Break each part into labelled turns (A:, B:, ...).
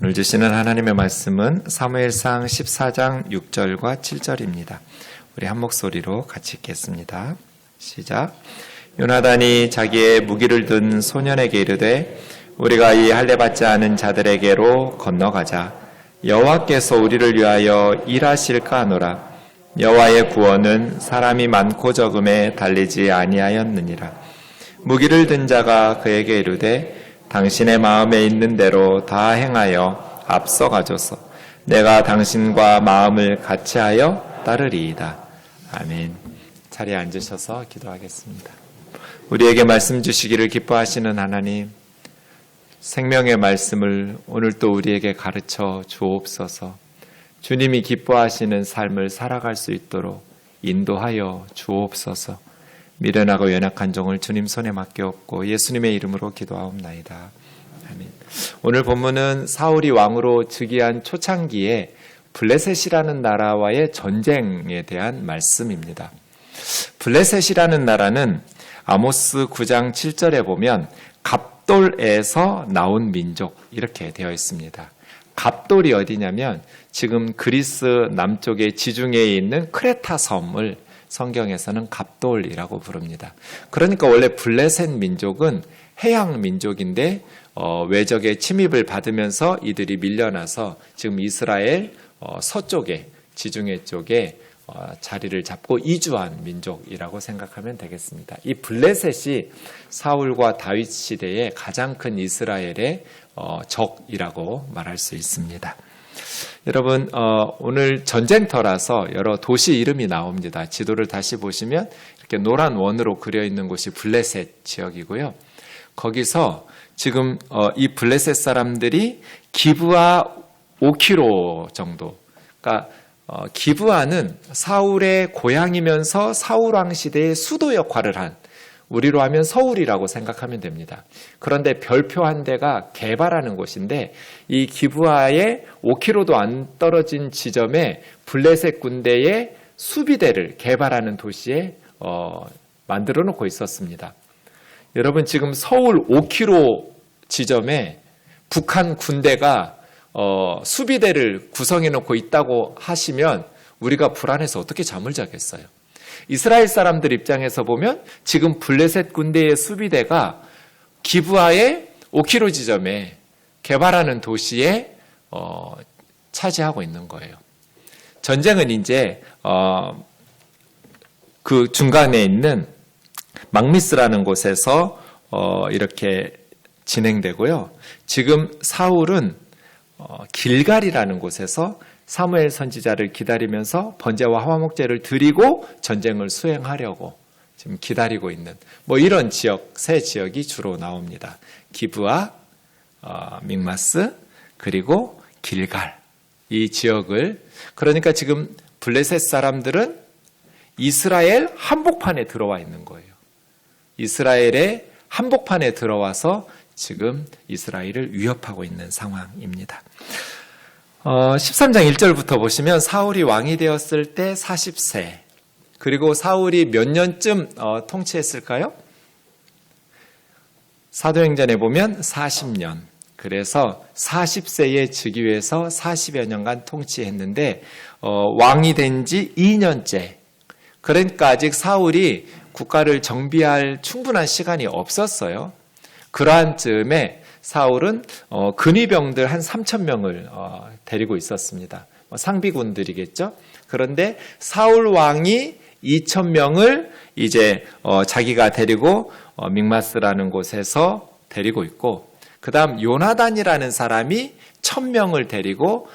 A: 오늘 주시는 하나님의 말씀은 사무엘상 14장 6절과 7절입니다. 우리 한 목소리로 같이 읽겠습니다. 시작. 요나단이 자기의 무기를 든 소년에게 이르되 우리가 이 할례 받지 않은 자들에게로 건너가자. 여호와께서 우리를 위하여 일하실까 하노라. 여호와의 구원은 사람이 많고 적음에 달리지 아니하였느니라. 무기를 든 자가 그에게 이르되 당신의 마음에 있는 대로 다 행하여 앞서가소서. 내가 당신과 마음을 같이하여 따르리이다. 아멘. 자리에 앉으셔서 기도하겠습니다. 우리에게 말씀 주시기를 기뻐하시는 하나님, 생명의 말씀을 오늘 또 우리에게 가르쳐 주옵소서. 주님이 기뻐하시는 삶을 살아갈 수 있도록 인도하여 주옵소서. 미련하고 연약한 종을 주님 손에 맡겨옵고 예수님의 이름으로 기도하옵나이다. 아멘. 오늘 본문은 사울이 왕으로 즉위한 초창기에 블레셋이라는 나라와의 전쟁에 대한 말씀입니다. 블레셋이라는 나라는 아모스 9장 7절에 보면 갑돌에서 나온 민족 이렇게 되어 있습니다. 갑돌이 어디냐면 지금 그리스 남쪽의 지중해에 있는 크레타 섬을 성경에서는 갑돌이라고 부릅니다. 그러니까 원래 블레셋 민족은 해양 민족인데 외적의 침입을 받으면서 이들이 밀려나서 지금 이스라엘 서쪽에 지중해 쪽에 자리를 잡고 이주한 민족이라고 생각하면 되겠습니다. 이 블레셋이 사울과 다윗 시대의 가장 큰 이스라엘의 적이라고 말할 수 있습니다. 여러분, 오늘 전쟁터라서 여러 도시 이름이 나옵니다. 지도를 다시 보시면 이렇게 노란 원으로 그려 있는 곳이 블레셋 지역이고요. 거기서 지금 이 블레셋 사람들이 기브아 5km 정도, 그러니까 기브아는 사울의 고향이면서 사울왕 시대의 수도 역할을 한, 우리로 하면 서울이라고 생각하면 됩니다. 그런데 별표 한 대가 게바라는 곳인데 이 기브아의 5km도 안 떨어진 지점에 블레셋 군대의 수비대를 게바라는 도시에 만들어 놓고 있었습니다. 여러분, 지금 서울 5km 지점에 북한 군대가 수비대를 구성해 놓고 있다고 하시면 우리가 불안해서 어떻게 잠을 자겠어요? 이스라엘 사람들 입장에서 보면 지금 블레셋 군대의 수비대가 기브아의 5km 지점에 게바라는 도시에 차지하고 있는 거예요. 전쟁은 이제 그 중간에 있는 막미스라는 곳에서 이렇게 진행되고요. 지금 사울은 길갈이라는 곳에서 사무엘 선지자를 기다리면서 번제와 화목제를 드리고 전쟁을 수행하려고 지금 기다리고 있는 이런 지역, 세 지역이 주로 나옵니다. 기브아, 믹마스, 그리고 길갈. 이 지역을, 그러니까 지금 블레셋 사람들은 이스라엘 한복판에 들어와 있는 거예요. 이스라엘의 한복판에 들어와서 지금 이스라엘을 위협하고 있는 상황입니다. 13장 1절부터 보시면 사울이 왕이 되었을 때 40세, 그리고 사울이 몇 년쯤 통치했을까요? 사도행전에 보면 40년, 그래서 40세에 즉위해서 40여 년간 통치했는데 왕이 된 지 2년째, 그러니까 아직 사울이 국가를 정비할 충분한 시간이 없었어요. 그러한 즈음에 사울은 근위병들 한 3,000명을 데리고 있었습니다. 상비군들이겠죠. 그런데 사울 왕이 2,000명을 이제 자기가 데리고 믹마스라는 곳에서 데리고 있고, 그 다음 요나단이라는 사람이 1,000명을 데리고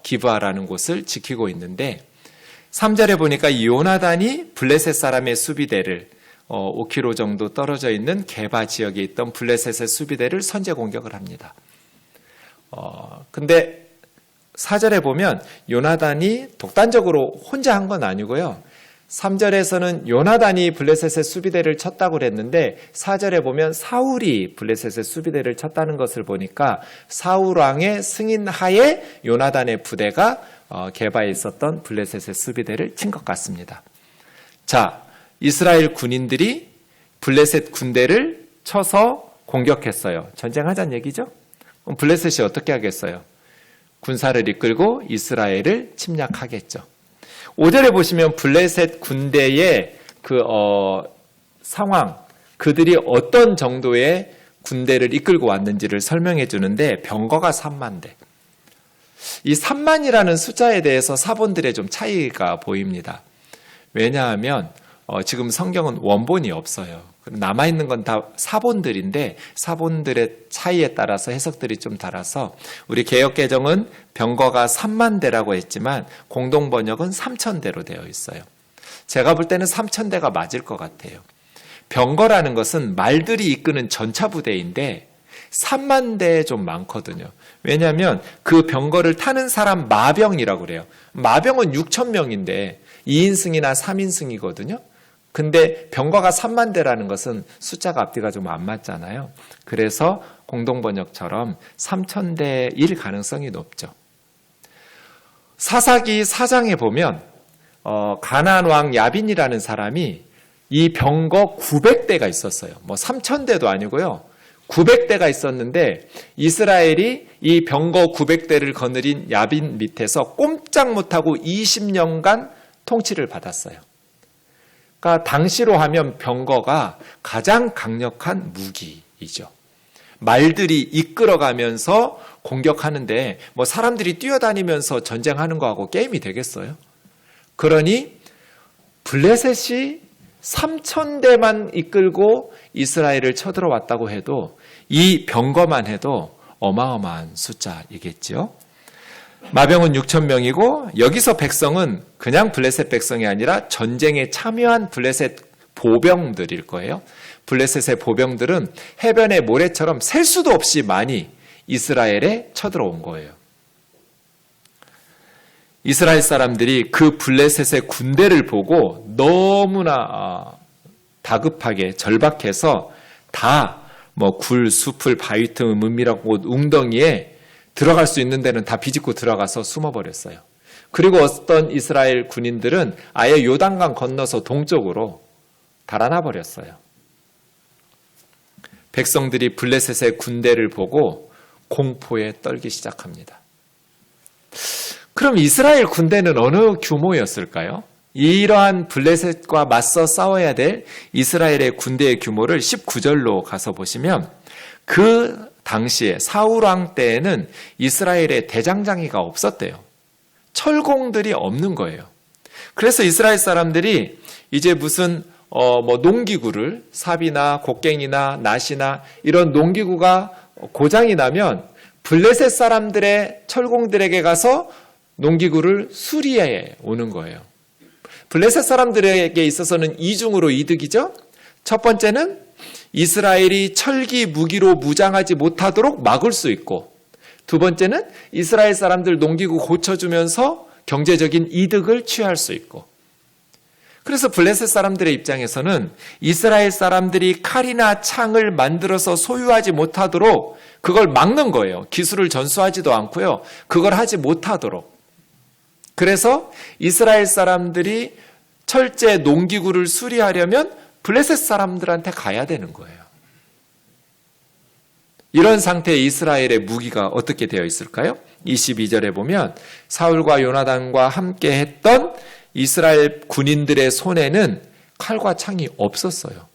A: 기브아라는 곳을 지키고 있는데, 3절에 보니까 이 요나단이 블레셋 사람의 수비대를 5km 정도 떨어져 있는 게바 지역에 있던 블레셋의 수비대를 선제 공격을 합니다. 근데 4절에 보면 요나단이 독단적으로 혼자 한 건 아니고요. 3절에서는 요나단이 블레셋의 수비대를 쳤다고 그랬는데 4절에 보면 사울이 블레셋의 수비대를 쳤다는 것을 보니까 사울 왕의 승인 하에 요나단의 부대가 게바에 있었던 블레셋의 수비대를 친 것 같습니다. 자, 이스라엘 군인들이 블레셋 군대를 쳐서 공격했어요. 전쟁하자는 얘기죠. 그럼 블레셋이 어떻게 하겠어요? 군사를 이끌고 이스라엘을 침략하겠죠. 5절에 보시면 블레셋 군대의 상황, 그들이 어떤 정도의 군대를 이끌고 왔는지를 설명해 주는데 병거가 3만 대. 이 3만이라는 숫자에 대해서 사본들의 좀 차이가 보입니다. 왜냐하면 지금 성경은 원본이 없어요. 남아있는 건 다 사본들인데 사본들의 차이에 따라서 해석들이 좀 달라서 우리 개역개정은 병거가 3만 대라고 했지만 공동번역은 3천 대로 되어 있어요. 제가 볼 때는 3천 대가 맞을 것 같아요. 병거라는 것은 말들이 이끄는 전차부대인데 3만 대에 좀 많거든요. 왜냐하면 그 병거를 타는 사람 마병이라고 그래요. 마병은 6천 명인데 2인승이나 3인승이거든요. 근데 병거가 3만 대라는 것은 숫자가 앞뒤가 좀 안 맞잖아요. 그래서 공동번역처럼 3천 대일 가능성이 높죠. 사사기 4장에 보면 가나안 왕 야빈이라는 사람이 이 병거 900대가 있었어요. 뭐 3천 대도 아니고요. 900대가 있었는데 이스라엘이 이 병거 900대를 거느린 야빈 밑에서 꼼짝 못하고 20년간 통치를 받았어요. 그러니까 당시로 하면 병거가 가장 강력한 무기이죠. 말들이 이끌어가면서 공격하는데 뭐 사람들이 뛰어다니면서 전쟁하는 거하고 게임이 되겠어요? 그러니 블레셋이 3,000대만 이끌고 이스라엘을 쳐들어왔다고 해도 이 병거만 해도 어마어마한 숫자이겠죠. 마병은 6,000명이고 여기서 백성은 그냥 블레셋 백성이 아니라 전쟁에 참여한 블레셋 보병들일 거예요. 블레셋의 보병들은 해변의 모래처럼 셀 수도 없이 많이 이스라엘에 쳐들어온 거예요. 이스라엘 사람들이 그 블레셋의 군대를 보고 너무나 다급하게 절박해서 다 굴, 숲을, 바위 틈, 은밀한 곳, 웅덩이에 들어갈 수 있는 데는 다 비집고 들어가서 숨어버렸어요. 그리고 어떤 이스라엘 군인들은 아예 요단강 건너서 동쪽으로 달아나 버렸어요. 백성들이 블레셋의 군대를 보고 공포에 떨기 시작합니다. 그럼 이스라엘 군대는 어느 규모였을까요? 이러한 블레셋과 맞서 싸워야 될 이스라엘의 군대의 규모를 19절로 가서 보시면 그 당시에 사울 왕 때에는 이스라엘에 대장장이가 없었대요. 철공들이 없는 거예요. 그래서 이스라엘 사람들이 이제 무슨 농기구를 삽이나 곡괭이나 낫이나 이런 농기구가 고장이 나면 블레셋 사람들의 철공들에게 가서 농기구를 수리해 오는 거예요. 블레셋 사람들에게 있어서는 이중으로 이득이죠. 첫 번째는 이스라엘이 철기 무기로 무장하지 못하도록 막을 수 있고, 두 번째는 이스라엘 사람들 농기구 고쳐주면서 경제적인 이득을 취할 수 있고. 그래서 블레셋 사람들의 입장에서는 이스라엘 사람들이 칼이나 창을 만들어서 소유하지 못하도록 그걸 막는 거예요. 기술을 전수하지도 않고요. 그걸 하지 못하도록. 그래서 이스라엘 사람들이 철제 농기구를 수리하려면 블레셋 사람들한테 가야 되는 거예요. 이런 상태의 이스라엘의 무기가 어떻게 되어 있을까요? 22절에 보면 사울과 요나단과 함께 했던 이스라엘 군인들의 손에는 칼과 창이 없었어요.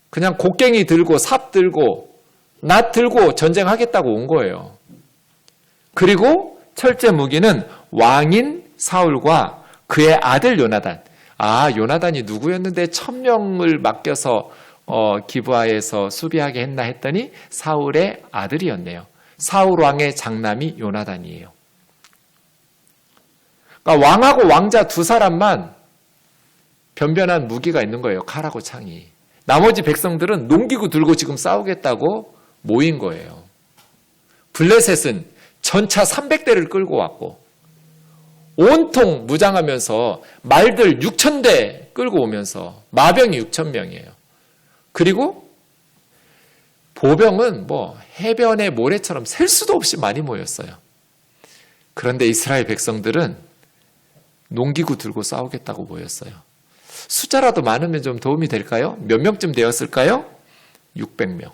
A: 그냥 곡괭이 들고 삽 들고 낫 들고 전쟁하겠다고 온 거예요. 그리고 철제 무기는 왕인 사울과 그의 아들 요나단. 요나단이 누구였는데 1,000명을 맡겨서 기브아에서 수비하게 했나 했더니 사울의 아들이었네요. 사울 왕의 장남이 요나단이에요. 그러니까 왕하고 왕자 두 사람만 변변한 무기가 있는 거예요. 칼하고 창이. 나머지 백성들은 농기구 들고 지금 싸우겠다고 모인 거예요. 블레셋은 전차 300대를 끌고 왔고 온통 무장하면서 말들 6,000대 끌고 오면서 마병이 6,000명이에요. 그리고 보병은 해변의 모래처럼 셀 수도 없이 많이 모였어요. 그런데 이스라엘 백성들은 농기구 들고 싸우겠다고 모였어요. 숫자라도 많으면 좀 도움이 될까요? 몇 명쯤 되었을까요? 600명.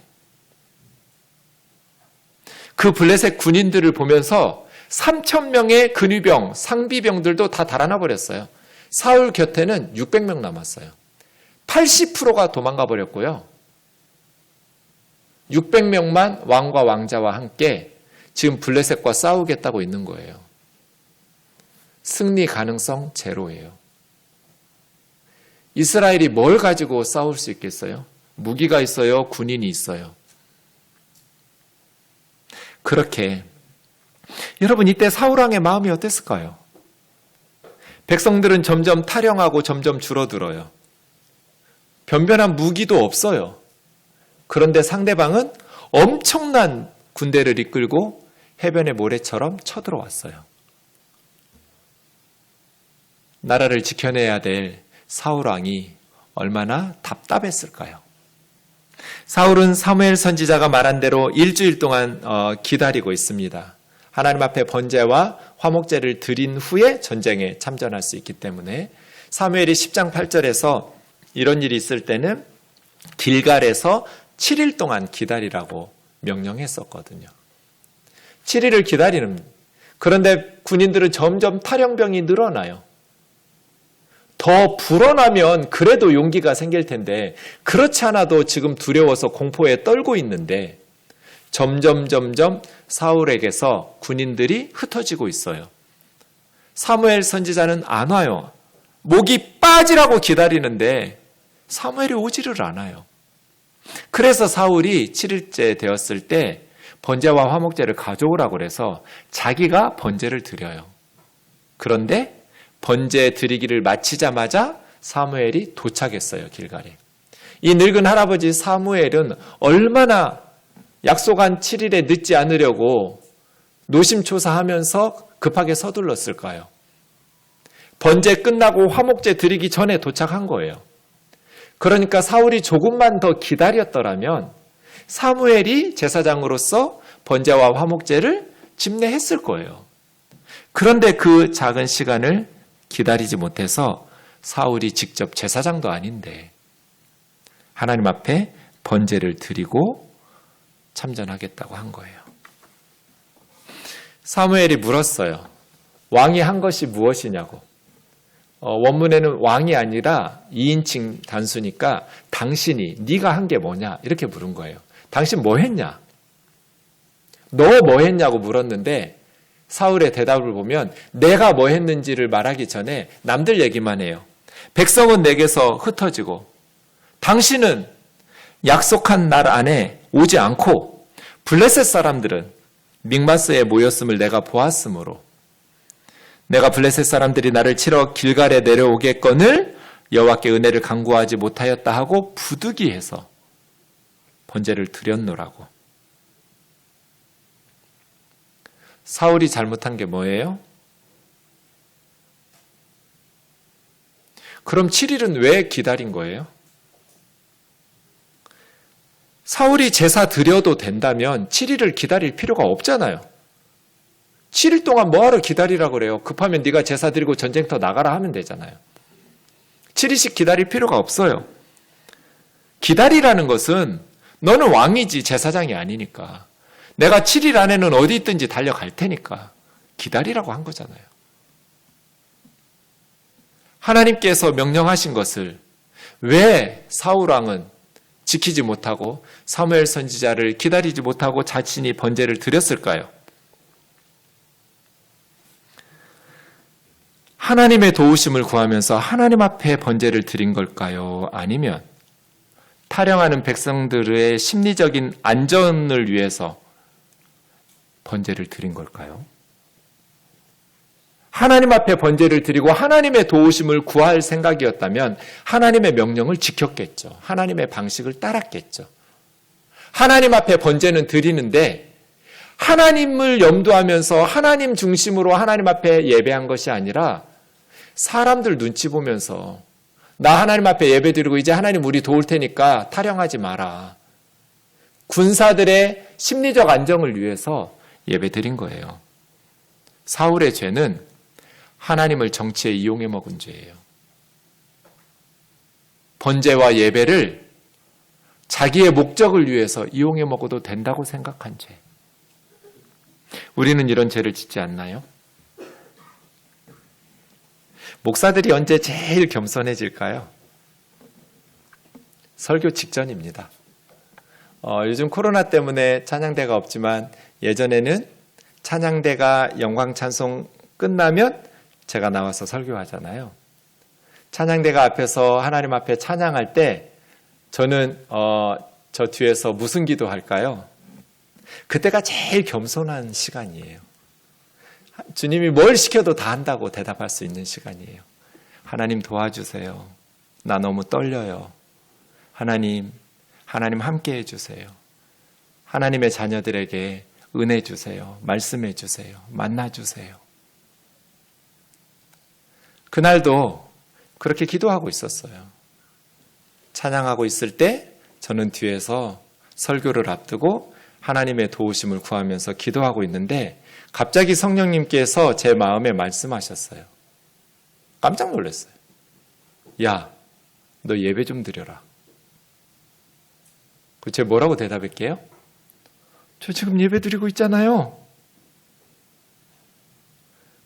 A: 그 블레셋 군인들을 보면서 3,000명의 근위병, 상비병들도 다 달아나 버렸어요. 사울 곁에는 600명 남았어요. 80%가 도망가 버렸고요. 600명만 왕과 왕자와 함께 지금 블레셋과 싸우겠다고 있는 거예요. 승리 가능성 제로예요. 이스라엘이 뭘 가지고 싸울 수 있겠어요? 무기가 있어요? 군인이 있어요? 그렇게 여러분 이때 사울왕의 마음이 어땠을까요? 백성들은 점점 탈영하고 점점 줄어들어요. 변변한 무기도 없어요. 그런데 상대방은 엄청난 군대를 이끌고 해변의 모래처럼 쳐들어왔어요. 나라를 지켜내야 될 사울왕이 얼마나 답답했을까요? 사울은 사무엘 선지자가 말한 대로 일주일 동안 기다리고 있습니다. 하나님 앞에 번제와 화목제를 드린 후에 전쟁에 참전할 수 있기 때문에 사무엘이 10장 8절에서 이런 일이 있을 때는 길갈에서 7일 동안 기다리라고 명령했었거든요. 7일을 기다리는. 그런데 군인들은 점점 탈영병이 늘어나요. 더 불어나면 그래도 용기가 생길 텐데 그렇지 않아도 지금 두려워서 공포에 떨고 있는데 점점 사울에게서 군인들이 흩어지고 있어요. 사무엘 선지자는 안 와요. 목이 빠지라고 기다리는데 사무엘이 오지를 않아요. 그래서 사울이 7일째 되었을 때 번제와 화목제를 가져오라고 그래서 자기가 번제를 드려요. 그런데 번제 드리기를 마치자마자 사무엘이 도착했어요, 길갈에. 이 늙은 할아버지 사무엘은 얼마나 약속한 7일에 늦지 않으려고 노심초사하면서 급하게 서둘렀을까요? 번제 끝나고 화목제 드리기 전에 도착한 거예요. 그러니까 사울이 조금만 더 기다렸더라면 사무엘이 제사장으로서 번제와 화목제를 집례했을 거예요. 그런데 그 작은 시간을 기다리지 못해서 사울이 직접 제사장도 아닌데 하나님 앞에 번제를 드리고 참전하겠다고 한 거예요. 사무엘이 물었어요. 왕이 한 것이 무엇이냐고. 원문에는 왕이 아니라 2인칭 단수니까 당신이 네가 한 게 뭐냐 이렇게 물은 거예요. 당신 뭐 했냐? 너 뭐 했냐고 물었는데 사울의 대답을 보면 내가 뭐 했는지를 말하기 전에 남들 얘기만 해요. 백성은 내게서 흩어지고 당신은 약속한 날 안에 오지 않고 블레셋 사람들은 믹마스에 모였음을 내가 보았으므로 내가 블레셋 사람들이 나를 치러 길갈에 내려오겠거늘 여호와께 은혜를 간구하지 못하였다 하고 부득이해서 번제를 드렸노라고. 사울이 잘못한 게 뭐예요? 그럼 7일은 왜 기다린 거예요? 사울이 제사 드려도 된다면 7일을 기다릴 필요가 없잖아요. 7일 동안 뭐하러 기다리라고 그래요? 급하면 네가 제사 드리고 전쟁터 나가라 하면 되잖아요. 7일씩 기다릴 필요가 없어요. 기다리라는 것은 너는 왕이지 제사장이 아니니까. 내가 7일 안에는 어디 있든지 달려갈 테니까 기다리라고 한 거잖아요. 하나님께서 명령하신 것을 왜 사울왕은 지키지 못하고 사무엘 선지자를 기다리지 못하고 자신이 번제를 드렸을까요? 하나님의 도우심을 구하면서 하나님 앞에 번제를 드린 걸까요? 아니면 탈영하는 백성들의 심리적인 안전을 위해서 번제를 드린 걸까요? 하나님 앞에 번제를 드리고 하나님의 도우심을 구할 생각이었다면 하나님의 명령을 지켰겠죠. 하나님의 방식을 따랐겠죠. 하나님 앞에 번제는 드리는데 하나님을 염두하면서 하나님 중심으로 하나님 앞에 예배한 것이 아니라 사람들 눈치 보면서 나 하나님 앞에 예배드리고 이제 하나님 우리 도울 테니까 탈영하지 마라. 군사들의 심리적 안정을 위해서 예배드린 거예요. 사울의 죄는 하나님을 정치에 이용해 먹은 죄예요. 번제와 예배를 자기의 목적을 위해서 이용해 먹어도 된다고 생각한 죄. 우리는 이런 죄를 짓지 않나요? 목사들이 언제 제일 겸손해질까요? 설교 직전입니다. 요즘 코로나 때문에 찬양대가 없지만 예전에는 찬양대가 영광 찬송 끝나면 제가 나와서 설교하잖아요. 찬양대가 앞에서 하나님 앞에 찬양할 때 저는 저 뒤에서 무슨 기도할까요? 그때가 제일 겸손한 시간이에요. 주님이 뭘 시켜도 다 한다고 대답할 수 있는 시간이에요. 하나님 도와주세요. 나 너무 떨려요. 하나님 함께 해주세요. 하나님의 자녀들에게 은혜 주세요. 말씀해 주세요. 만나 주세요. 그날도 그렇게 기도하고 있었어요. 찬양하고 있을 때 저는 뒤에서 설교를 앞두고 하나님의 도우심을 구하면서 기도하고 있는데 갑자기 성령님께서 제 마음에 말씀하셨어요. 깜짝 놀랐어요. 야, 너 예배 좀 드려라. 제가 뭐라고 대답할게요? 저 지금 예배 드리고 있잖아요.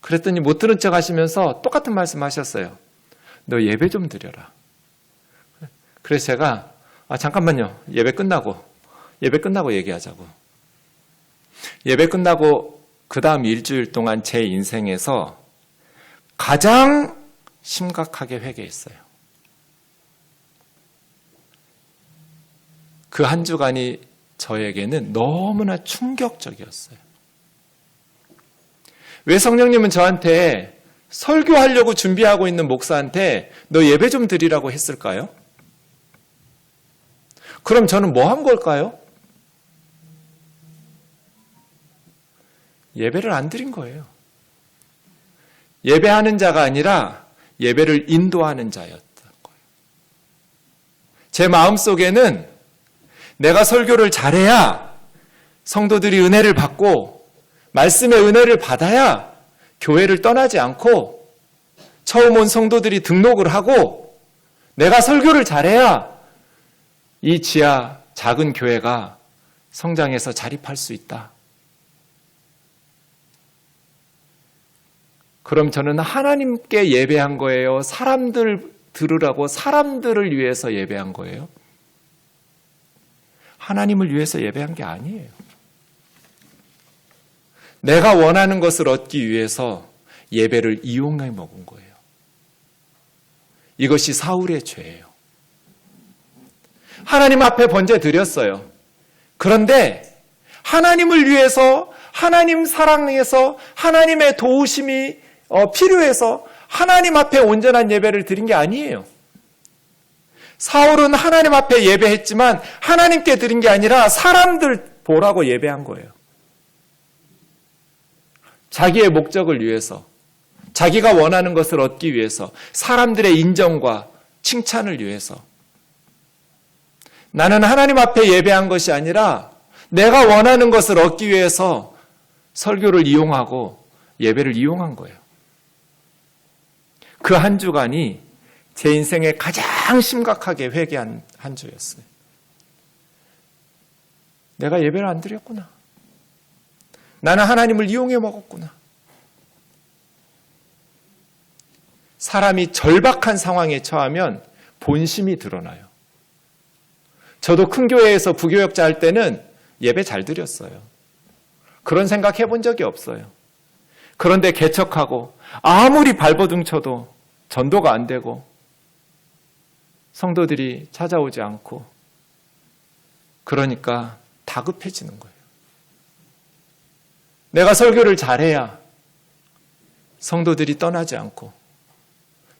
A: 그랬더니 못 들은 척 하시면서 똑같은 말씀 하셨어요. 너 예배 좀 드려라. 그래서 제가 잠깐만요. 예배 끝나고 얘기하자고. 예배 끝나고 그 다음 일주일 동안 제 인생에서 가장 심각하게 회개했어요. 그 한 주간이 저에게는 너무나 충격적이었어요. 왜 성령님은 저한테 설교하려고 준비하고 있는 목사한테 너 예배 좀 드리라고 했을까요? 그럼 저는 뭐 한 걸까요? 예배를 안 드린 거예요. 예배하는 자가 아니라 예배를 인도하는 자였던 거예요. 제 마음속에는 내가 설교를 잘해야 성도들이 은혜를 받고 말씀의 은혜를 받아야 교회를 떠나지 않고 처음 온 성도들이 등록을 하고 내가 설교를 잘해야 이 지하 작은 교회가 성장해서 자립할 수 있다. 그럼 저는 하나님께 예배한 거예요? 사람들 들으라고 사람들을 위해서 예배한 거예요? 하나님을 위해서 예배한 게 아니에요. 내가 원하는 것을 얻기 위해서 예배를 이용해 먹은 거예요. 이것이 사울의 죄예요. 하나님 앞에 번제 드렸어요. 그런데 하나님을 위해서 하나님 사랑해서 하나님의 도우심이 필요해서 하나님 앞에 온전한 예배를 드린 게 아니에요. 사울은 하나님 앞에 예배했지만 하나님께 드린 게 아니라 사람들 보라고 예배한 거예요. 자기의 목적을 위해서, 자기가 원하는 것을 얻기 위해서, 사람들의 인정과 칭찬을 위해서. 나는 하나님 앞에 예배한 것이 아니라 내가 원하는 것을 얻기 위해서 설교를 이용하고 예배를 이용한 거예요. 그 한 주간이 제 인생에 가장 심각하게 회개한 한 주였어요. 내가 예배를 안 드렸구나. 나는 하나님을 이용해 먹었구나. 사람이 절박한 상황에 처하면 본심이 드러나요. 저도 큰 교회에서 부교역자 할 때는 예배 잘 드렸어요. 그런 생각 해본 적이 없어요. 그런데 개척하고 아무리 발버둥 쳐도 전도가 안 되고 성도들이 찾아오지 않고 그러니까 다급해지는 거예요. 내가 설교를 잘해야 성도들이 떠나지 않고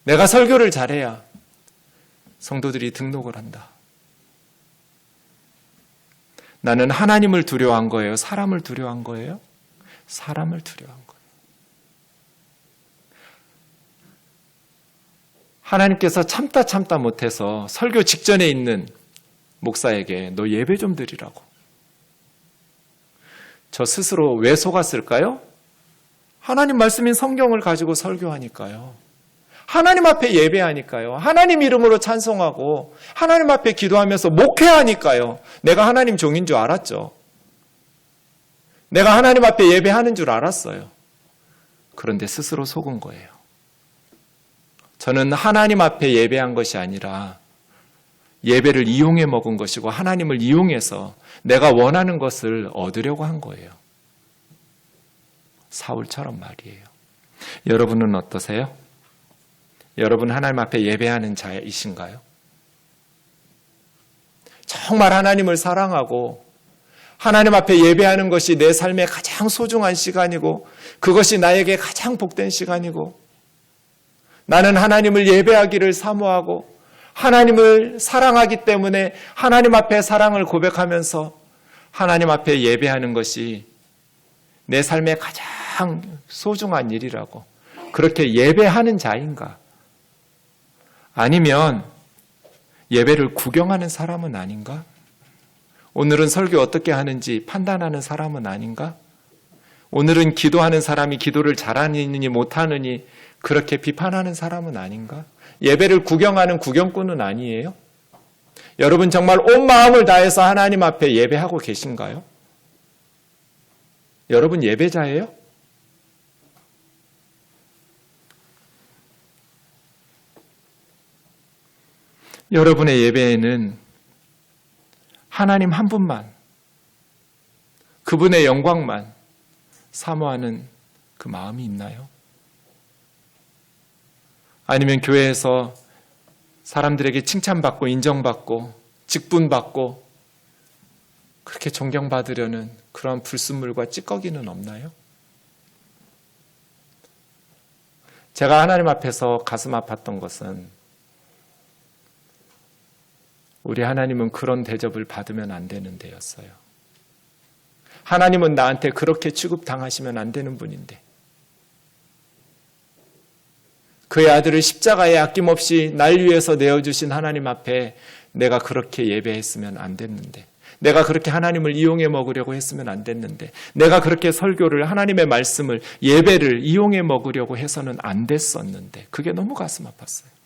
A: 내가 설교를 잘해야 성도들이 등록을 한다. 나는 하나님을 두려워한 거예요? 사람을 두려워한 거예요? 사람을 두려워한 거예요. 하나님께서 참다 못해서 설교 직전에 있는 목사에게 너 예배 좀 드리라고. 저 스스로 왜 속았을까요? 하나님 말씀인 성경을 가지고 설교하니까요. 하나님 앞에 예배하니까요. 하나님 이름으로 찬송하고 하나님 앞에 기도하면서 목회하니까요. 내가 하나님 종인 줄 알았죠. 내가 하나님 앞에 예배하는 줄 알았어요. 그런데 스스로 속은 거예요. 저는 하나님 앞에 예배한 것이 아니라 예배를 이용해 먹은 것이고 하나님을 이용해서 내가 원하는 것을 얻으려고 한 거예요. 사울처럼 말이에요. 여러분은 어떠세요? 여러분 하나님 앞에 예배하는 자이신가요? 정말 하나님을 사랑하고 하나님 앞에 예배하는 것이 내 삶의 가장 소중한 시간이고 그것이 나에게 가장 복된 시간이고 나는 하나님을 예배하기를 사모하고 하나님을 사랑하기 때문에 하나님 앞에 사랑을 고백하면서 하나님 앞에 예배하는 것이 내 삶의 가장 소중한 일이라고 그렇게 예배하는 자인가? 아니면 예배를 구경하는 사람은 아닌가? 오늘은 설교 어떻게 하는지 판단하는 사람은 아닌가? 오늘은 기도하는 사람이 기도를 잘하느니 못하느니 그렇게 비판하는 사람은 아닌가? 예배를 구경하는 구경꾼은 아니에요? 여러분 정말 온 마음을 다해서 하나님 앞에 예배하고 계신가요? 여러분 예배자예요? 여러분의 예배에는 하나님 한 분만, 그분의 영광만 사모하는 그 마음이 있나요? 아니면 교회에서 사람들에게 칭찬받고 인정받고 직분받고 그렇게 존경받으려는 그런 불순물과 찌꺼기는 없나요? 제가 하나님 앞에서 가슴 아팠던 것은 우리 하나님은 그런 대접을 받으면 안 되는 데였어요. 하나님은 나한테 그렇게 취급당하시면 안 되는 분인데 그의 아들을 십자가에 아낌없이 날 위해서 내어주신 하나님 앞에 내가 그렇게 예배했으면 안 됐는데 내가 그렇게 하나님을 이용해 먹으려고 했으면 안 됐는데 내가 그렇게 설교를 하나님의 말씀을 예배를 이용해 먹으려고 해서는 안 됐었는데 그게 너무 가슴 아팠어요.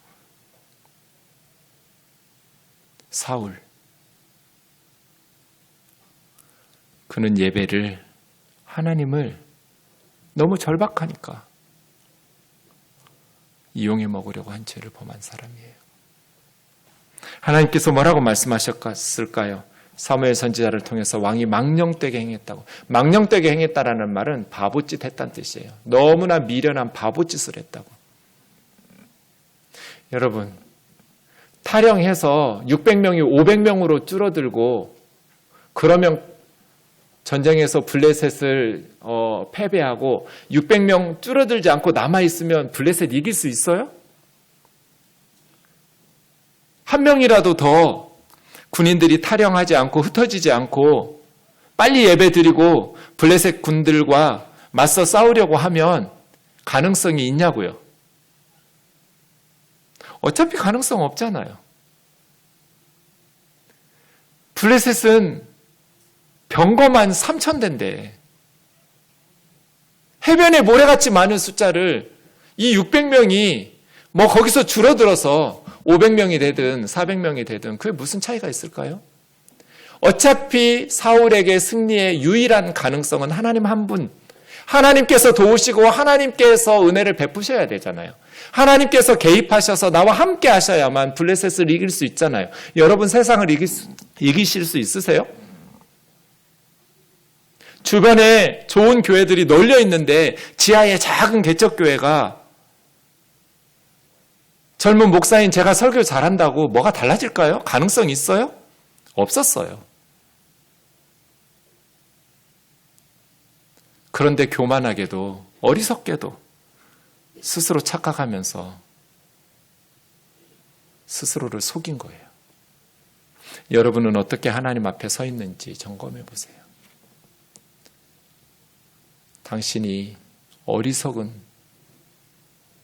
A: 사울 그는 예배를 하나님을 너무 절박하니까 이용해 먹으려고 한 죄를 범한 사람이에요. 하나님께서 뭐라고 말씀하셨을까요? 사무엘 선지자를 통해서 왕이 망령되게 행했다고. 망령되게 행했다라는 말은 바보짓 했다는 뜻이에요. 너무나 미련한 바보짓을 했다고. 여러분 탈영해서 600명이 500명으로 줄어들고 그러면 전쟁에서 블레셋을 패배하고 600명 줄어들지 않고 남아있으면 블레셋 이길 수 있어요? 한 명이라도 더 군인들이 탈영하지 않고 흩어지지 않고 빨리 예배드리고 블레셋 군들과 맞서 싸우려고 하면 가능성이 있냐고요? 어차피 가능성 없잖아요. 블레셋은 병거만 3,000대인데 해변에 모래같이 많은 숫자를 이 600명이 뭐 거기서 줄어들어서 500명이 되든 400명이 되든 그게 무슨 차이가 있을까요? 어차피 사울에게 승리의 유일한 가능성은 하나님 한 분, 하나님께서 도우시고 하나님께서 은혜를 베푸셔야 되잖아요. 하나님께서 개입하셔서 나와 함께 하셔야만 블레셋을 이길 수 있잖아요. 여러분 세상을 이기실 수 있으세요? 주변에 좋은 교회들이 널려 있는데 지하에 작은 개척교회가 젊은 목사인 제가 설교 잘한다고 뭐가 달라질까요? 가능성 있어요? 없었어요. 그런데 교만하게도 어리석게도 스스로 착각하면서 스스로를 속인 거예요. 여러분은 어떻게 하나님 앞에 서 있는지 점검해 보세요. 당신이 어리석은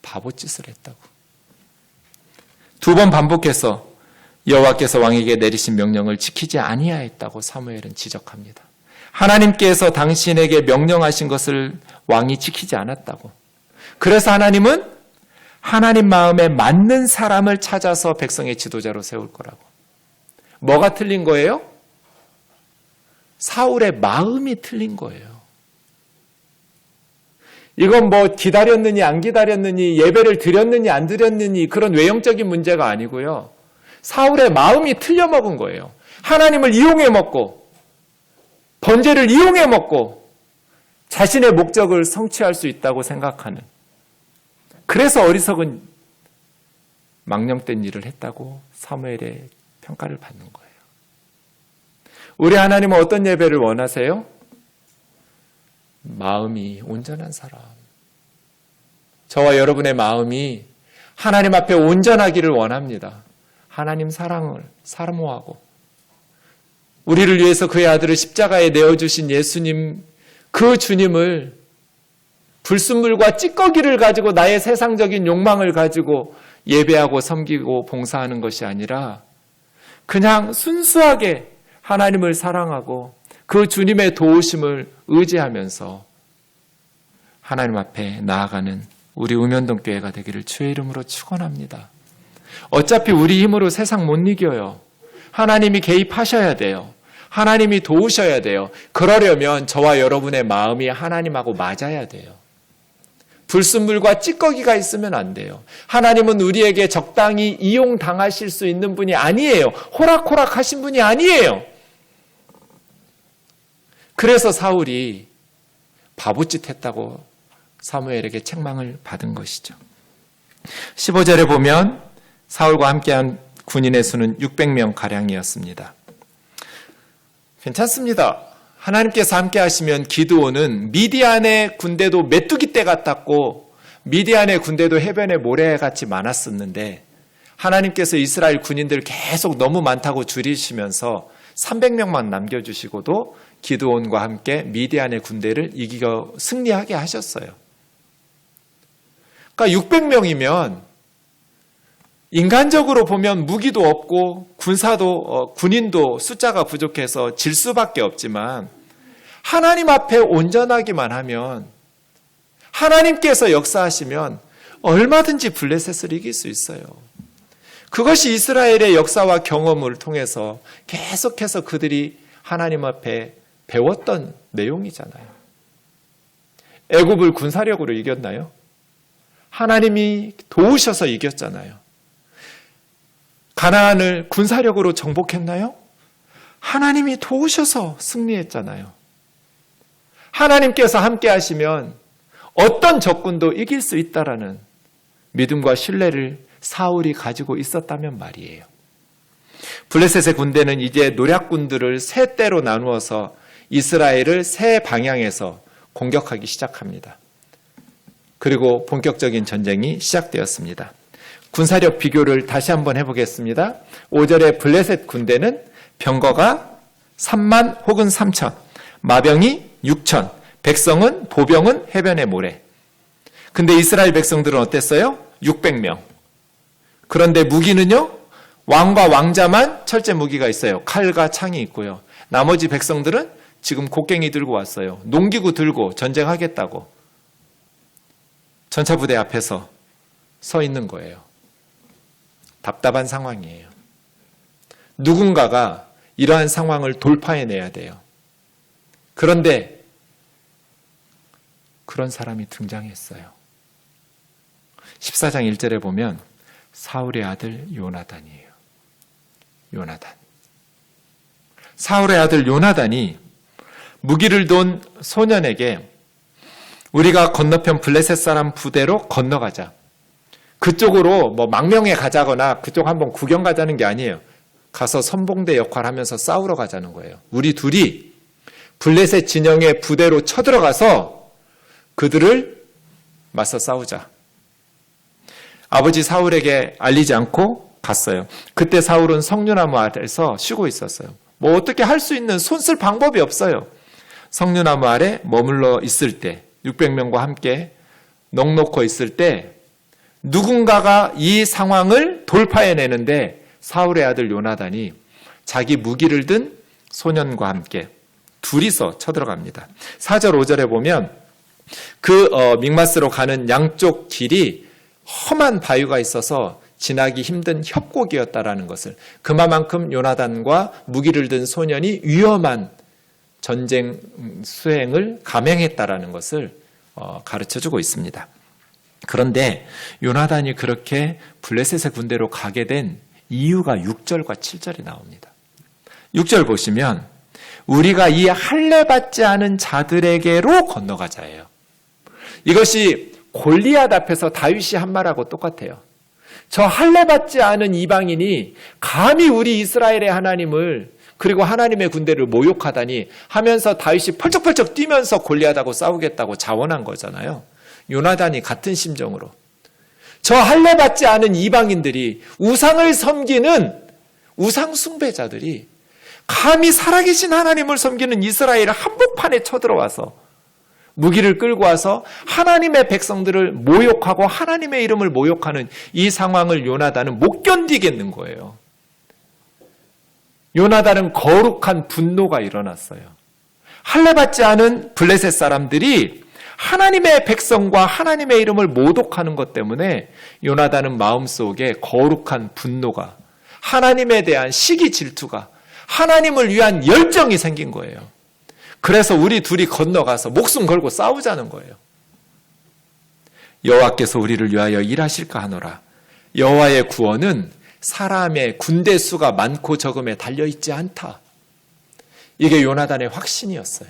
A: 바보짓을 했다고. 2번 반복해서 여호와께서 왕에게 내리신 명령을 지키지 아니하였다고 사무엘은 지적합니다. 하나님께서 당신에게 명령하신 것을 왕이 지키지 않았다고. 그래서 하나님은 하나님 마음에 맞는 사람을 찾아서 백성의 지도자로 세울 거라고. 뭐가 틀린 거예요? 사울의 마음이 틀린 거예요. 이건 뭐 기다렸느니 안 기다렸느니 예배를 드렸느니 안 드렸느니 그런 외형적인 문제가 아니고요. 사울의 마음이 틀려먹은 거예요. 하나님을 이용해 먹고 번제를 이용해 먹고 자신의 목적을 성취할 수 있다고 생각하는, 그래서 어리석은 망령된 일을 했다고 사무엘의 평가를 받는 거예요. 우리 하나님은 어떤 예배를 원하세요? 마음이 온전한 사람. 저와 여러분의 마음이 하나님 앞에 온전하기를 원합니다. 하나님 사랑을 사모하고 우리를 위해서 그의 아들을 십자가에 내어주신 예수님, 그 주님을 불순물과 찌꺼기를 가지고 나의 세상적인 욕망을 가지고 예배하고 섬기고 봉사하는 것이 아니라 그냥 순수하게 하나님을 사랑하고 그 주님의 도우심을 의지하면서 하나님 앞에 나아가는 우리 우면동교회가 되기를 주의 이름으로 축원합니다. 어차피 우리 힘으로 세상 못 이겨요. 하나님이 개입하셔야 돼요. 하나님이 도우셔야 돼요. 그러려면 저와 여러분의 마음이 하나님하고 맞아야 돼요. 불순물과 찌꺼기가 있으면 안 돼요. 하나님은 우리에게 적당히 이용당하실 수 있는 분이 아니에요. 호락호락 하신 분이 아니에요. 그래서 사울이 바보짓 했다고 사무엘에게 책망을 받은 것이죠. 15절에 보면 사울과 함께한 군인의 수는 600명 가량이었습니다. 괜찮습니다. 하나님께서 함께 하시면 기드온은 미디안의 군대도 메뚜기 떼 같았고 미디안의 군대도 해변의 모래같이 많았었는데 하나님께서 이스라엘 군인들 계속 너무 많다고 줄이시면서 300명만 남겨주시고도 기드온과 함께 미디안의 군대를 이기고 승리하게 하셨어요. 그러니까 600명이면 인간적으로 보면 무기도 없고 군인도 숫자가 부족해서 질 수밖에 없지만 하나님 앞에 온전하기만 하면, 하나님께서 역사하시면 얼마든지 블레셋을 이길 수 있어요. 그것이 이스라엘의 역사와 경험을 통해서 계속해서 그들이 하나님 앞에 배웠던 내용이잖아요. 애굽을 군사력으로 이겼나요? 하나님이 도우셔서 이겼잖아요. 가나안을 군사력으로 정복했나요? 하나님이 도우셔서 승리했잖아요. 하나님께서 함께 하시면 어떤 적군도 이길 수 있다라는 믿음과 신뢰를 사울이 가지고 있었다면 말이에요. 블레셋의 군대는 이제 노략군들을 세 떼로 나누어서 이스라엘을 세 방향에서 공격하기 시작합니다. 그리고 본격적인 전쟁이 시작되었습니다. 군사력 비교를 다시 한번 해보겠습니다. 5절에 블레셋 군대는 병거가 3만 혹은 3천, 마병이 6천, 백성은 보병은 해변의 모래. 근데 이스라엘 백성들은 어땠어요? 600명. 그런데 무기는요? 왕과 왕자만 철제 무기가 있어요. 칼과 창이 있고요. 나머지 백성들은 지금 곡괭이 들고 왔어요. 농기구 들고 전쟁하겠다고. 전차부대 앞에서 서 있는 거예요. 답답한 상황이에요. 누군가가 이러한 상황을 돌파해내야 돼요. 그런데 그런 사람이 등장했어요. 14장 1절에 보면 사울의 아들 요나단이에요. 요나단. 사울의 아들 요나단이 무기를 돈 소년에게 우리가 건너편 블레셋 사람 부대로 건너가자. 그쪽으로 뭐 망명에 가자거나 그쪽 한번 구경 가자는 게 아니에요. 가서 선봉대 역할하면서 싸우러 가자는 거예요. 우리 둘이 블레셋 진영의 부대로 쳐들어가서 그들을 맞서 싸우자. 아버지 사울에게 알리지 않고 갔어요. 그때 사울은 석류나무 아래에서 쉬고 있었어요. 뭐 어떻게 할 수 있는 손 쓸 방법이 없어요. 석류나무 아래 머물러 있을 때 600명과 함께 넋놓고 있을 때 누군가가 이 상황을 돌파해내는데 사울의 아들 요나단이 자기 무기를 든 소년과 함께 둘이서 쳐들어갑니다. 4절 5절에 보면 믹마스로 가는 양쪽 길이 험한 바위가 있어서 지나기 힘든 협곡이었다라는 것을, 그만큼 요나단과 무기를 든 소년이 위험한 전쟁 수행을 감행했다라는 것을 가르쳐주고 있습니다. 그런데 요나단이 그렇게 블레셋의 군대로 가게 된 이유가 6절과 7절이 나옵니다. 6절 보시면 우리가 이 할례받지 않은 자들에게로 건너가자예요. 이것이 골리앗 앞에서 다윗이 한 말하고 똑같아요. 저 할례받지 않은 이방인이 감히 우리 이스라엘의 하나님을 그리고 하나님의 군대를 모욕하다니 하면서 다윗이 펄쩍펄쩍 뛰면서 골리앗하고 싸우겠다고 자원한 거잖아요. 요나단이 같은 심정으로 저 할례받지 않은 이방인들이 우상을 섬기는 우상 숭배자들이 감히 살아계신 하나님을 섬기는 이스라엘 한복판에 쳐들어와서 무기를 끌고 와서 하나님의 백성들을 모욕하고 하나님의 이름을 모욕하는 이 상황을 요나단은 못 견디겠는 거예요. 요나단은 거룩한 분노가 일어났어요. 할례받지 않은 블레셋 사람들이 하나님의 백성과 하나님의 이름을 모독하는 것 때문에 요나단은 마음속에 거룩한 분노가, 하나님에 대한 시기 질투가, 하나님을 위한 열정이 생긴 거예요. 그래서 우리 둘이 건너가서 목숨 걸고 싸우자는 거예요. 여호와께서 우리를 위하여 일하실까 하노라. 여호와의 구원은 사람의 군대 수가 많고 적음에 달려있지 않다. 이게 요나단의 확신이었어요.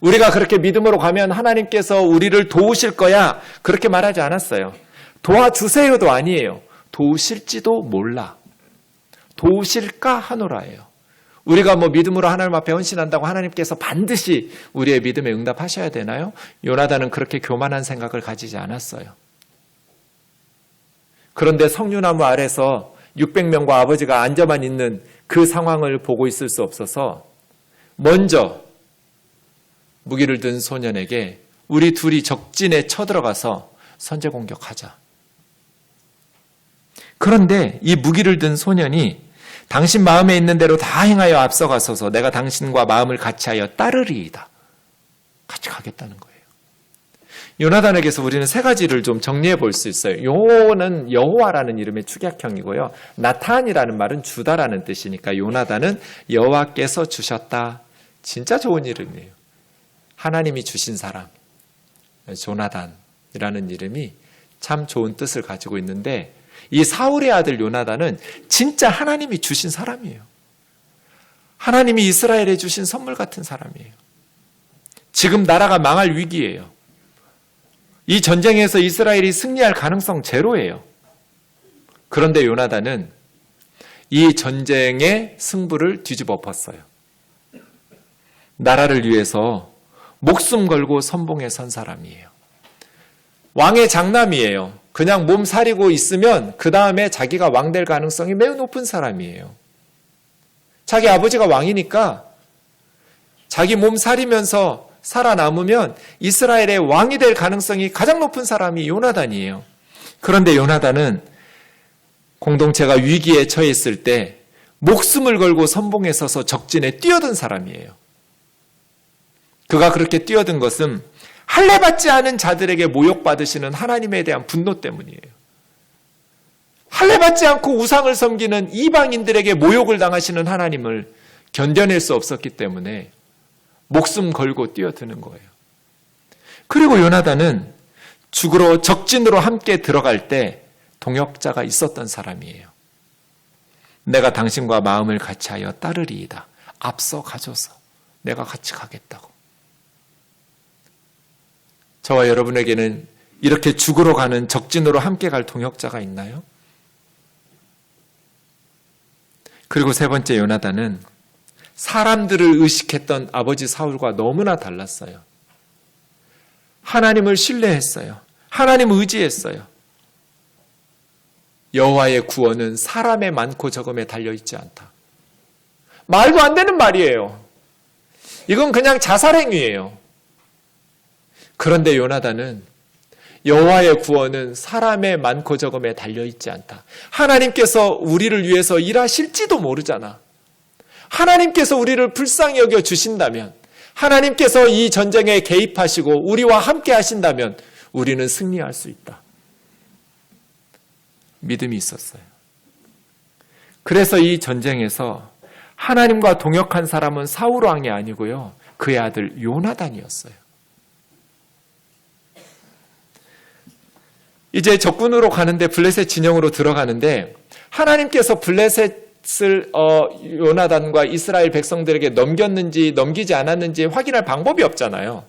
A: 우리가 그렇게 믿음으로 가면 하나님께서 우리를 도우실 거야 그렇게 말하지 않았어요. 도와주세요도 아니에요. 도우실지도 몰라. 도우실까 하노라예요. 우리가 믿음으로 하나님 앞에 헌신한다고 하나님께서 반드시 우리의 믿음에 응답하셔야 되나요? 요나단은 그렇게 교만한 생각을 가지지 않았어요. 그런데 석류나무 아래서 600명과 아버지가 앉아만 있는 그 상황을 보고 있을 수 없어서 먼저 무기를 든 소년에게 우리 둘이 적진에 쳐들어가서 선제 공격하자. 그런데 이 무기를 든 소년이 당신 마음에 있는 대로 다 행하여 앞서가소서 내가 당신과 마음을 같이하여 따르리이다. 같이 가겠다는 거예요. 요나단에게서 우리는 세 가지를 좀 정리해 볼 수 있어요. 요는 여호와라는 이름의 축약형이고요. 나탄이라는 말은 주다라는 뜻이니까 요나단은 여호와께서 주셨다. 진짜 좋은 이름이에요. 하나님이 주신 사람. 조나단이라는 이름이 참 좋은 뜻을 가지고 있는데 이 사울의 아들 요나단은 진짜 하나님이 주신 사람이에요. 하나님이 이스라엘에 주신 선물 같은 사람이에요. 지금 나라가 망할 위기예요. 이 전쟁에서 이스라엘이 승리할 가능성 제로예요. 그런데 요나단은 이 전쟁의 승부를 뒤집어 엎었어요. 나라를 위해서 목숨 걸고 선봉에 선 사람이에요. 왕의 장남이에요. 그냥 몸 사리고 있으면 그 다음에 자기가 왕 될 가능성이 매우 높은 사람이에요. 자기 아버지가 왕이니까 자기 몸 사리면서 살아남으면 이스라엘의 왕이 될 가능성이 가장 높은 사람이 요나단이에요. 그런데 요나단은 공동체가 위기에 처했을 때 목숨을 걸고 선봉에 서서 적진에 뛰어든 사람이에요. 그가 그렇게 뛰어든 것은 할례받지 않은 자들에게 모욕받으시는 하나님에 대한 분노 때문이에요. 할례받지 않고 우상을 섬기는 이방인들에게 모욕을 당하시는 하나님을 견뎌낼 수 없었기 때문에 목숨 걸고 뛰어드는 거예요. 그리고 요나단은 죽으러 적진으로 함께 들어갈 때 동역자가 있었던 사람이에요. 내가 당신과 마음을 같이하여 따르리이다. 앞서 가줘서 내가 같이 가겠다고. 저와 여러분에게는 이렇게 죽으러 가는 적진으로 함께 갈 동역자가 있나요? 그리고 세 번째 요나단은 사람들을 의식했던 아버지 사울과 너무나 달랐어요. 하나님을 신뢰했어요. 하나님을 의지했어요. 여호와의 구원은 사람의 많고 적음에 달려있지 않다. 말도 안 되는 말이에요. 이건 그냥 자살행위예요. 그런데 요나단은 여호와의 구원은 사람의 많고 적음에 달려있지 않다. 하나님께서 우리를 위해서 일하실지도 모르잖아. 하나님께서 우리를 불쌍히 여겨 주신다면, 하나님께서 이 전쟁에 개입하시고 우리와 함께 하신다면 우리는 승리할 수 있다. 믿음이 있었어요. 그래서 이 전쟁에서 하나님과 동역한 사람은 사울 왕이 아니고요. 그의 아들 요나단이었어요. 이제 적군으로 가는데 블레셋 진영으로 들어가는데 하나님께서 블레셋을 요나단과 이스라엘 백성들에게 넘겼는지 넘기지 않았는지 확인할 방법이 없잖아요.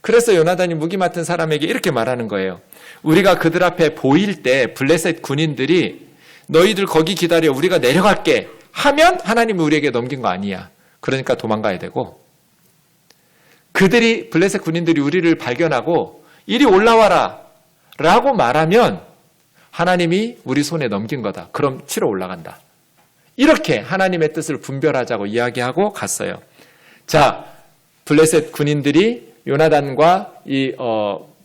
A: 그래서 요나단이 무기 맡은 사람에게 이렇게 말하는 거예요. 우리가 그들 앞에 보일 때 블레셋 군인들이 너희들 거기 기다려 우리가 내려갈게 하면 하나님이 우리에게 넘긴 거 아니야. 그러니까 도망가야 되고 그들이 블레셋 군인들이 우리를 발견하고 이리 올라와라 라고 말하면 하나님이 우리 손에 넘긴 거다. 그럼 치러 올라간다. 이렇게 하나님의 뜻을 분별하자고 이야기하고 갔어요. 자, 블레셋 군인들이 요나단과 이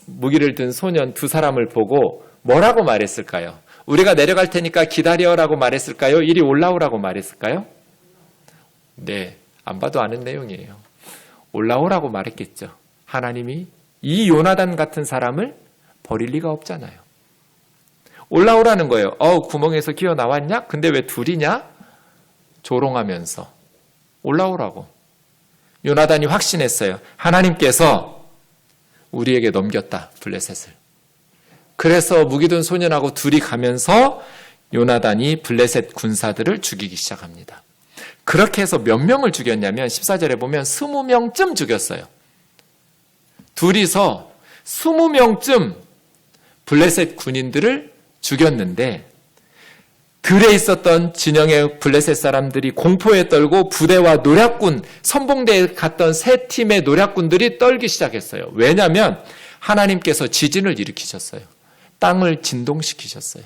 A: 무기를 든 소년 두 사람을 보고 뭐라고 말했을까요? 우리가 내려갈 테니까 기다려라고 말했을까요? 이리 올라오라고 말했을까요? 네, 안 봐도 아는 내용이에요. 올라오라고 말했겠죠. 하나님이 이 요나단 같은 사람을 버릴 리가 없잖아요. 올라오라는 거예요. 구멍에서 기어 나왔냐? 근데 왜 둘이냐? 조롱하면서 올라오라고. 요나단이 확신했어요. 하나님께서 우리에게 넘겼다, 블레셋을. 그래서 무기든 소년하고 둘이 가면서 요나단이 블레셋 군사들을 죽이기 시작합니다. 그렇게 해서 몇 명을 죽였냐면 14절에 보면 20명쯤 죽였어요. 둘이서 20명쯤 블레셋 군인들을 죽였는데 들에 있었던 진영의 블레셋 사람들이 공포에 떨고 부대와 노략군, 선봉대에 갔던 세 팀의 노략군들이 떨기 시작했어요. 왜냐하면 하나님께서 지진을 일으키셨어요. 땅을 진동시키셨어요.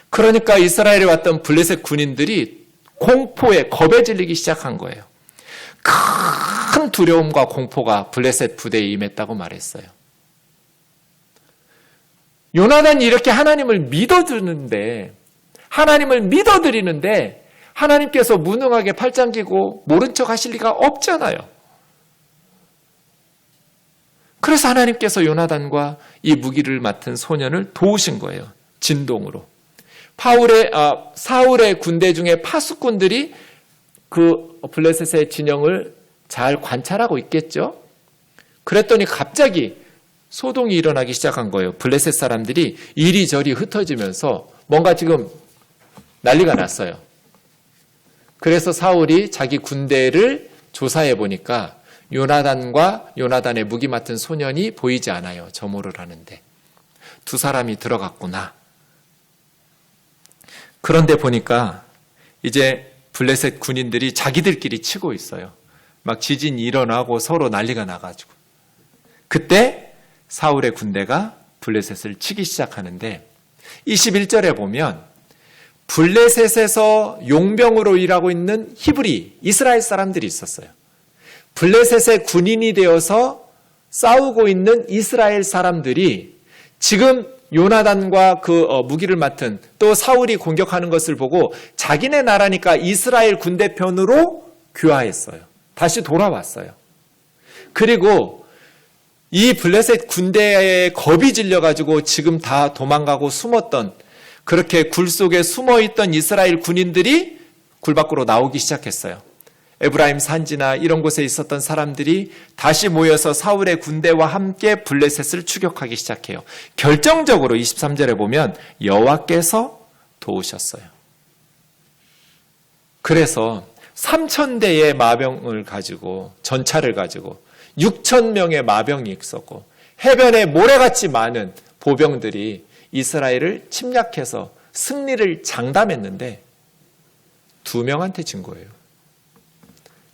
A: 그러니까 이스라엘에 왔던 블레셋 군인들이 공포에 겁에 질리기 시작한 거예요. 큰 두려움과 공포가 블레셋 부대에 임했다고 말했어요. 요나단이 이렇게 하나님을 믿어드리는데 하나님께서 무능하게 팔짱 끼고 모른 척 하실 리가 없잖아요. 그래서 하나님께서 요나단과 이 무기를 맡은 소년을 도우신 거예요. 진동으로. 사울의 군대 중에 파수꾼들이 그 블레셋의 진영을 잘 관찰하고 있겠죠. 그랬더니 갑자기 소동이 일어나기 시작한 거예요. 블레셋 사람들이 이리저리 흩어지면서 뭔가 지금 난리가 났어요. 그래서 사울이 자기 군대를 조사해 보니까 요나단과 요나단의 무기 맡은 소년이 보이지 않아요. 점호를 하는데. 두 사람이 들어갔구나. 그런데 보니까 이제 블레셋 군인들이 자기들끼리 치고 있어요. 막 지진이 일어나고 서로 난리가 나가지고. 그때 사울의 군대가 블레셋을 치기 시작하는데 21절에 보면 블레셋에서 용병으로 일하고 있는 히브리, 이스라엘 사람들이 있었어요. 블레셋의 군인이 되어서 싸우고 있는 이스라엘 사람들이 지금 요나단과 그 무기를 맡은 또 사울이 공격하는 것을 보고 자기네 나라니까 이스라엘 군대 편으로 귀화했어요. 다시 돌아왔어요. 그리고 이 블레셋 군대에 겁이 질려가지고 지금 다 도망가고 숨었던 그렇게 굴 속에 숨어있던 이스라엘 군인들이 굴 밖으로 나오기 시작했어요. 에브라임 산지나 이런 곳에 있었던 사람들이 다시 모여서 사울의 군대와 함께 블레셋을 추격하기 시작해요. 결정적으로 23절에 보면 여호와께서 도우셨어요. 그래서 3,000대의 마병을 가지고 전차를 가지고 6,000명의 마병이 있었고 해변에 모래같이 많은 보병들이 이스라엘을 침략해서 승리를 장담했는데 2명한테 진 거예요.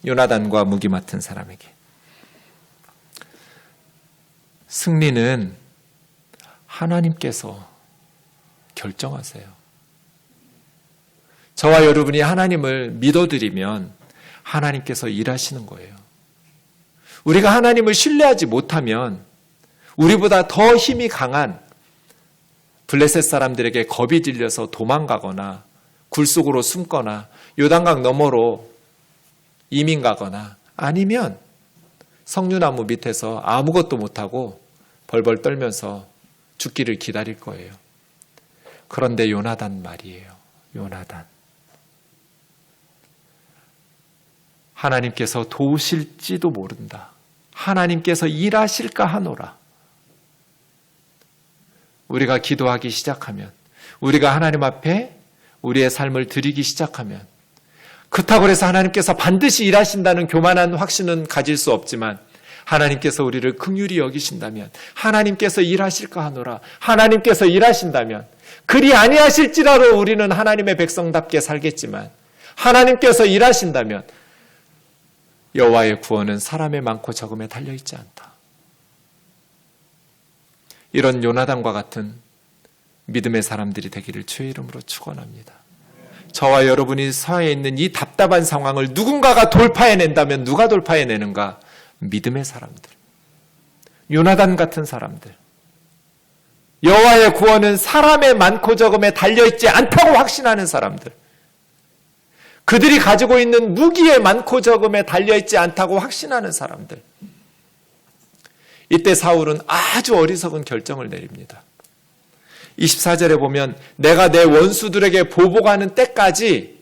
A: 요나단과 무기 맡은 사람에게. 승리는 하나님께서 결정하세요. 저와 여러분이 하나님을 믿어드리면 하나님께서 일하시는 거예요. 우리가 하나님을 신뢰하지 못하면 우리보다 더 힘이 강한 블레셋 사람들에게 겁이 질려서 도망가거나 굴 속으로 숨거나 요단강 너머로 이민 가거나 아니면 석류나무 밑에서 아무것도 못하고 벌벌 떨면서 죽기를 기다릴 거예요. 그런데 요나단 말이에요. 요나단. 하나님께서 도우실지도 모른다. 하나님께서 일하실까 하노라. 우리가 기도하기 시작하면, 우리가 하나님 앞에 우리의 삶을 드리기 시작하면, 그렇다고 해서 하나님께서 반드시 일하신다는 교만한 확신은 가질 수 없지만 하나님께서 우리를 긍휼히 여기신다면, 하나님께서 일하실까 하노라, 하나님께서 일하신다면, 그리 아니하실지라도 우리는 하나님의 백성답게 살겠지만 하나님께서 일하신다면 여호와의 구원은 사람의 많고 적음에 달려있지 않다. 이런 요나단과 같은 믿음의 사람들이 되기를 주의 이름으로 축원합니다. 저와 여러분이 처해 있는 이 답답한 상황을 누군가가 돌파해낸다면 누가 돌파해내는가? 믿음의 사람들, 요나단 같은 사람들. 여호와의 구원은 사람의 많고 적음에 달려있지 않다고 확신하는 사람들, 그들이 가지고 있는 무기의 많고 적음에 달려있지 않다고 확신하는 사람들. 이때 사울은 아주 어리석은 결정을 내립니다. 24절에 보면 내가 내 원수들에게 보복하는 때까지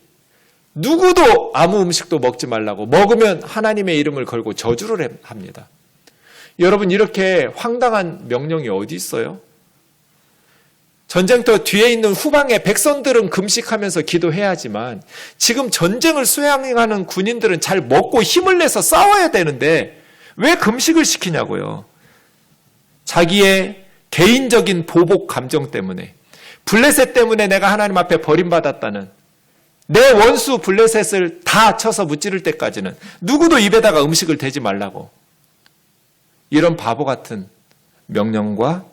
A: 누구도 아무 음식도 먹지 말라고, 먹으면 하나님의 이름을 걸고 저주를 합니다. 여러분, 이렇게 황당한 명령이 어디 있어요? 전쟁터 뒤에 있는 후방의 백성들은 금식하면서 기도해야지만 지금 전쟁을 수행하는 군인들은 잘 먹고 힘을 내서 싸워야 되는데 왜 금식을 시키냐고요. 자기의 개인적인 보복 감정 때문에, 블레셋 때문에 내가 하나님 앞에 버림받았다는, 내 원수 블레셋을 다 쳐서 무찌를 때까지는 누구도 입에다가 음식을 대지 말라고, 이런 바보 같은 명령과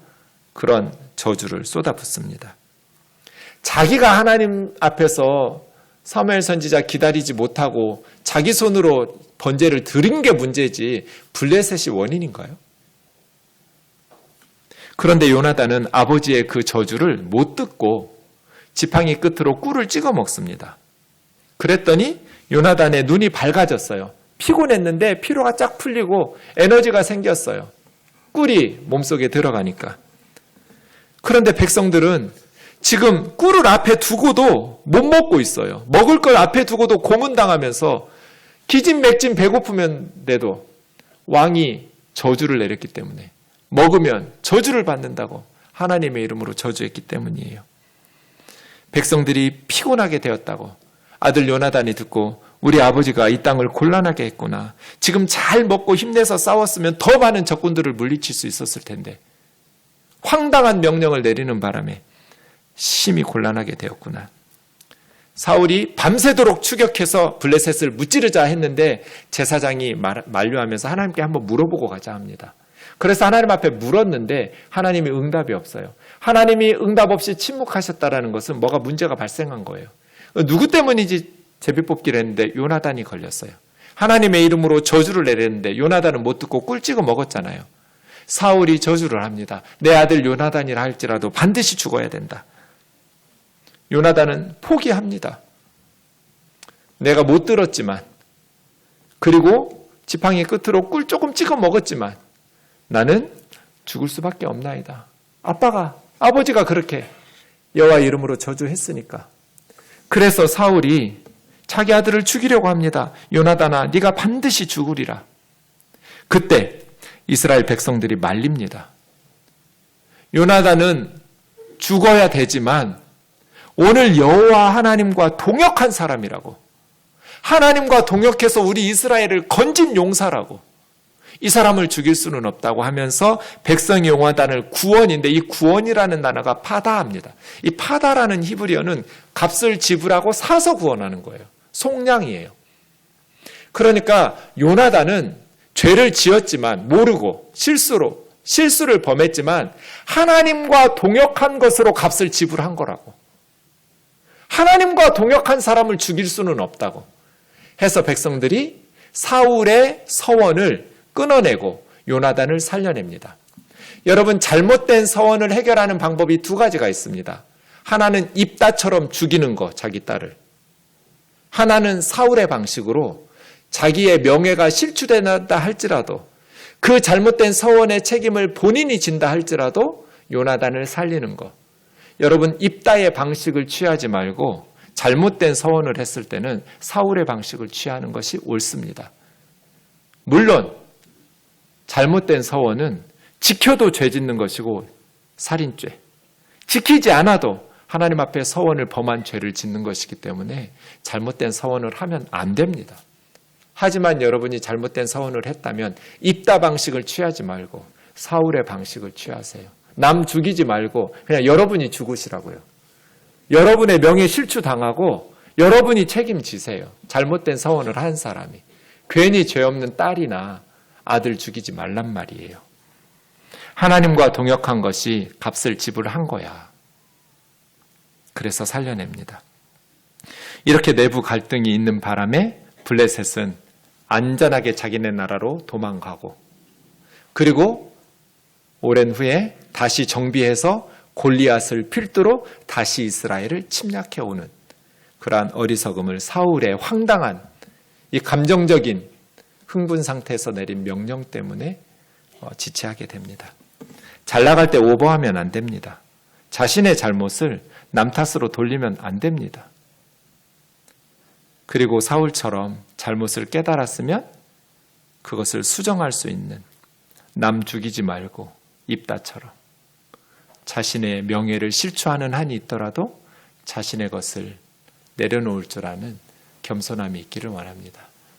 A: 그런 저주를 쏟아붓습니다. 자기가 하나님 앞에서 사무엘 선지자 기다리지 못하고 자기 손으로 번제를 드린 게 문제지 블레셋이 원인인가요? 그런데 요나단은 아버지의 그 저주를 못 듣고 지팡이 끝으로 꿀을 찍어 먹습니다. 그랬더니 요나단의 눈이 밝아졌어요. 피곤했는데 피로가 쫙 풀리고 에너지가 생겼어요. 꿀이 몸속에 들어가니까. 그런데 백성들은 지금 꿀을 앞에 두고도 못 먹고 있어요. 먹을 걸 앞에 두고도 고문당하면서 기진맥진 배고프면데도 왕이 저주를 내렸기 때문에, 먹으면 저주를 받는다고 하나님의 이름으로 저주했기 때문이에요. 백성들이 피곤하게 되었다고 아들 요나단이 듣고, 우리 아버지가 이 땅을 곤란하게 했구나, 지금 잘 먹고 힘내서 싸웠으면 더 많은 적군들을 물리칠 수 있었을 텐데 황당한 명령을 내리는 바람에 심히 곤란하게 되었구나. 사울이 밤새도록 추격해서 블레셋을 무찌르자 했는데 제사장이 만류하면서 하나님께 한번 물어보고 가자 합니다. 그래서 하나님 앞에 물었는데 하나님이 응답이 없어요. 하나님이 응답 없이 침묵하셨다라는 것은 뭐가 문제가 발생한 거예요. 누구 때문인지 제비뽑기를 했는데 요나단이 걸렸어요. 하나님의 이름으로 저주를 내렸는데 요나단은 못 듣고 꿀 찍어 먹었잖아요. 사울이 저주를 합니다. 내 아들 요나단이라 할지라도 반드시 죽어야 된다. 요나단은 포기합니다. 내가 못 들었지만, 그리고 지팡이 끝으로 꿀 조금 찍어 먹었지만 나는 죽을 수밖에 없나이다. 아버지가 그렇게 여호와 이름으로 저주했으니까. 그래서 사울이 자기 아들을 죽이려고 합니다. 요나단아, 네가 반드시 죽으리라. 그때 이스라엘 백성들이 말립니다. 요나단은 죽어야 되지만 오늘 여호와 하나님과 동역한 사람이라고, 하나님과 동역해서 우리 이스라엘을 건진 용사라고, 이 사람을 죽일 수는 없다고 하면서 백성이 요나단을 구원인데, 이 구원이라는 단어가 파다합니다. 이 파다라는 히브리어는 값을 지불하고 사서 구원하는 거예요. 속량이에요. 그러니까 요나단은 죄를 지었지만 모르고 실수를 범했지만 하나님과 동역한 것으로 값을 지불한 거라고. 하나님과 동역한 사람을 죽일 수는 없다고 해서 백성들이 사울의 서원을 끊어내고 요나단을 살려냅니다. 여러분, 잘못된 서원을 해결하는 방법이 두 가지가 있습니다. 하나는 입다처럼 죽이는 거, 자기 딸을. 하나는 사울의 방식으로 자기의 명예가 실추된다 할지라도, 그 잘못된 서원의 책임을 본인이 진다 할지라도 요나단을 살리는 것. 여러분, 입다의 방식을 취하지 말고 잘못된 서원을 했을 때는 사울의 방식을 취하는 것이 옳습니다. 물론 잘못된 서원은 지켜도 죄 짓는 것이고 살인죄, 지키지 않아도 하나님 앞에 서원을 범한 죄를 짓는 것이기 때문에 잘못된 서원을 하면 안 됩니다. 하지만 여러분이 잘못된 서원을 했다면 입다 방식을 취하지 말고 사울의 방식을 취하세요. 남 죽이지 말고 그냥 여러분이 죽으시라고요. 여러분의 명예 실추당하고 여러분이 책임지세요. 잘못된 서원을 한 사람이. 괜히 죄 없는 딸이나 아들 죽이지 말란 말이에요. 하나님과 동역한 것이 값을 지불한 거야. 그래서 살려냅니다. 이렇게 내부 갈등이 있는 바람에 블레셋은 안전하게 자기네 나라로 도망가고, 그리고 오랜 후에 다시 정비해서 골리앗을 필두로 다시 이스라엘을 침략해 오는 그러한 어리석음을 사울의 황당한 이 감정적인 흥분 상태에서 내린 명령 때문에 지체하게 됩니다. 잘 나갈 때 오버하면 안 됩니다. 자신의 잘못을 남 탓으로 돌리면 안 됩니다. 그리고 사울처럼 잘못을 깨달았으면 그것을 수정할 수 있는, 남 죽이지 말고 입다처럼 자신의 명예를 실추하는 한이 있더라도 자신의 것을 내려놓을 줄 아는 겸손함이 있기를 원합니다.